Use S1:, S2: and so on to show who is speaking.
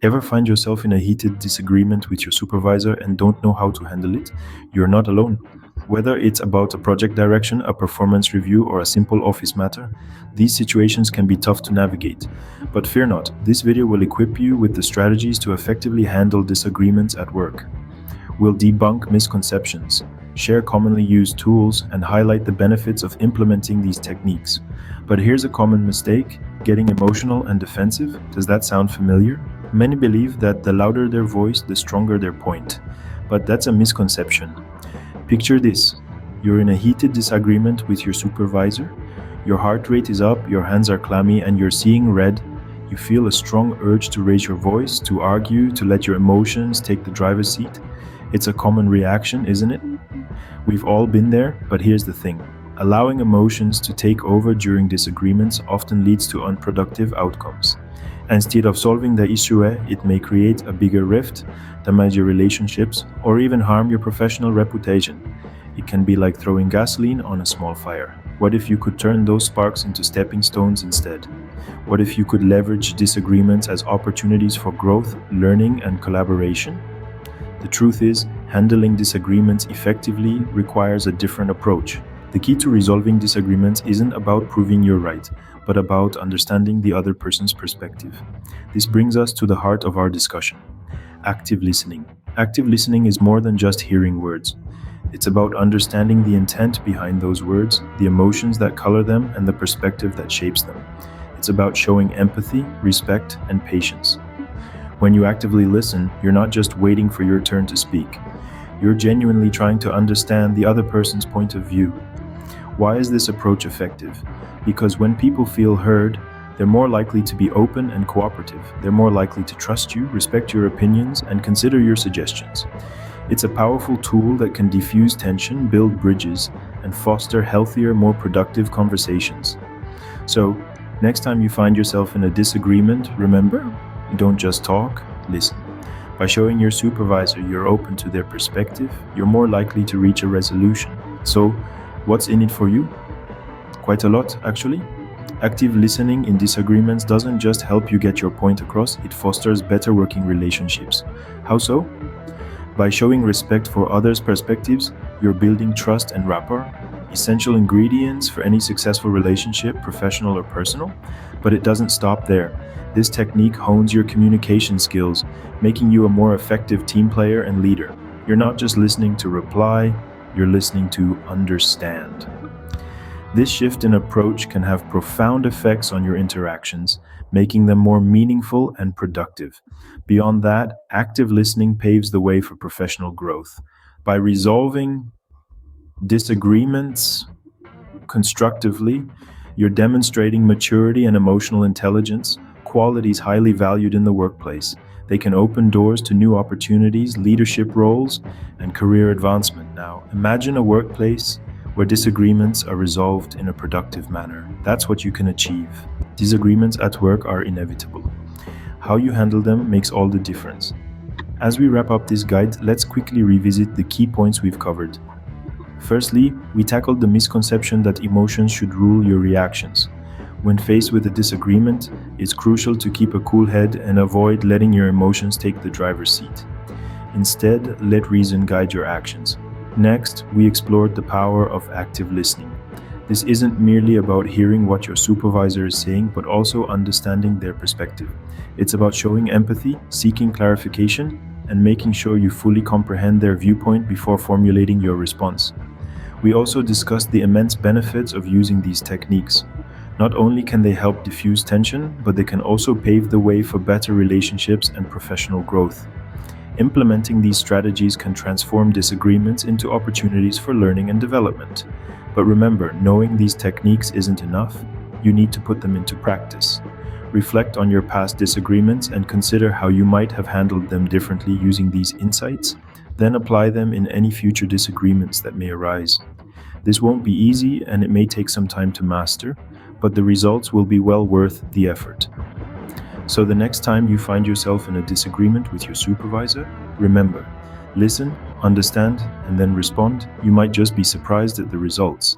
S1: Ever find yourself in a heated disagreement with your supervisor and don't know how to handle it? You're not alone. Whether it's about a project direction, a performance review, or a simple office matter, these situations can be tough to navigate. But fear not, this video will equip you with the strategies to effectively handle disagreements at work. We'll debunk misconceptions, share commonly used tools, and highlight the benefits of implementing these techniques. But here's a common mistake: getting emotional and defensive. Does that sound familiar? Many believe that the louder their voice, the stronger their point. But that's a misconception. Picture this: you're in a heated disagreement with your supervisor. Your heart rate is up, your hands are clammy, and you're seeing red. You feel a strong urge to raise your voice, to argue, to let your emotions take the driver's seat. It's a common reaction, isn't it? We've all been there, but here's the thing. Allowing emotions to take over during disagreements often leads to unproductive outcomes. Instead of solving the issue, it may create a bigger rift, damage your relationships, or even harm your professional reputation. It can be like throwing gasoline on a small fire. What if you could turn those sparks into stepping stones instead? What if you could leverage disagreements as opportunities for growth, learning, and collaboration? The truth is, handling disagreements effectively requires a different approach. The key to resolving disagreements isn't about proving you're right, but about understanding the other person's perspective. This brings us to the heart of our discussion: active listening. Active listening is more than just hearing words. It's about understanding the intent behind those words, the emotions that color them, and the perspective that shapes them. It's about showing empathy, respect, and patience. When you actively listen, you're not just waiting for your turn to speak. You're genuinely trying to understand the other person's point of view. Why is this approach effective? Because when people feel heard, they're more likely to be open and cooperative. They're more likely to trust you, respect your opinions, and consider your suggestions. It's a powerful tool that can diffuse tension, build bridges, and foster healthier, more productive conversations. So, next time you find yourself in a disagreement, remember, don't just talk, listen. By showing your supervisor you're open to their perspective, you're more likely to reach a resolution. So, what's in it for you? Quite a lot, actually. Active listening in disagreements doesn't just help you get your point across, it fosters better working relationships. How so? By showing respect for others' perspectives, you're building trust and rapport, essential ingredients for any successful relationship, professional or personal. But it doesn't stop there. This technique hones your communication skills, making you a more effective team player and leader. You're not just listening to reply, you're listening to understand. This shift in approach can have profound effects on your interactions, making them more meaningful and productive. Beyond that, active listening paves the way for professional growth. By resolving disagreements constructively, you're demonstrating maturity and emotional intelligence, qualities highly valued in the workplace. They can open doors to new opportunities, leadership roles, and career advancement. Now, imagine a workplace where disagreements are resolved in a productive manner. That's what you can achieve. Disagreements at work are inevitable. How you handle them makes all the difference. As we wrap up this guide, let's quickly revisit the key points we've covered. Firstly, we tackled the misconception that emotions should rule your reactions. When faced with a disagreement, it's crucial to keep a cool head and avoid letting your emotions take the driver's seat. Instead, let reason guide your actions. Next, we explored the power of active listening. This isn't merely about hearing what your supervisor is saying, but also understanding their perspective. It's about showing empathy, seeking clarification, and making sure you fully comprehend their viewpoint before formulating your response. We also discussed the immense benefits of using these techniques. Not only can they help diffuse tension, but they can also pave the way for better relationships and professional growth. Implementing these strategies can transform disagreements into opportunities for learning and development. But remember, knowing these techniques isn't enough. You need to put them into practice. Reflect on your past disagreements and consider how you might have handled them differently using these insights. Then apply them in any future disagreements that may arise. This won't be easy and it may take some time to master, but the results will be well worth the effort. So the next time you find yourself in a disagreement with your supervisor, remember, listen, understand, and then respond. You might just be surprised at the results.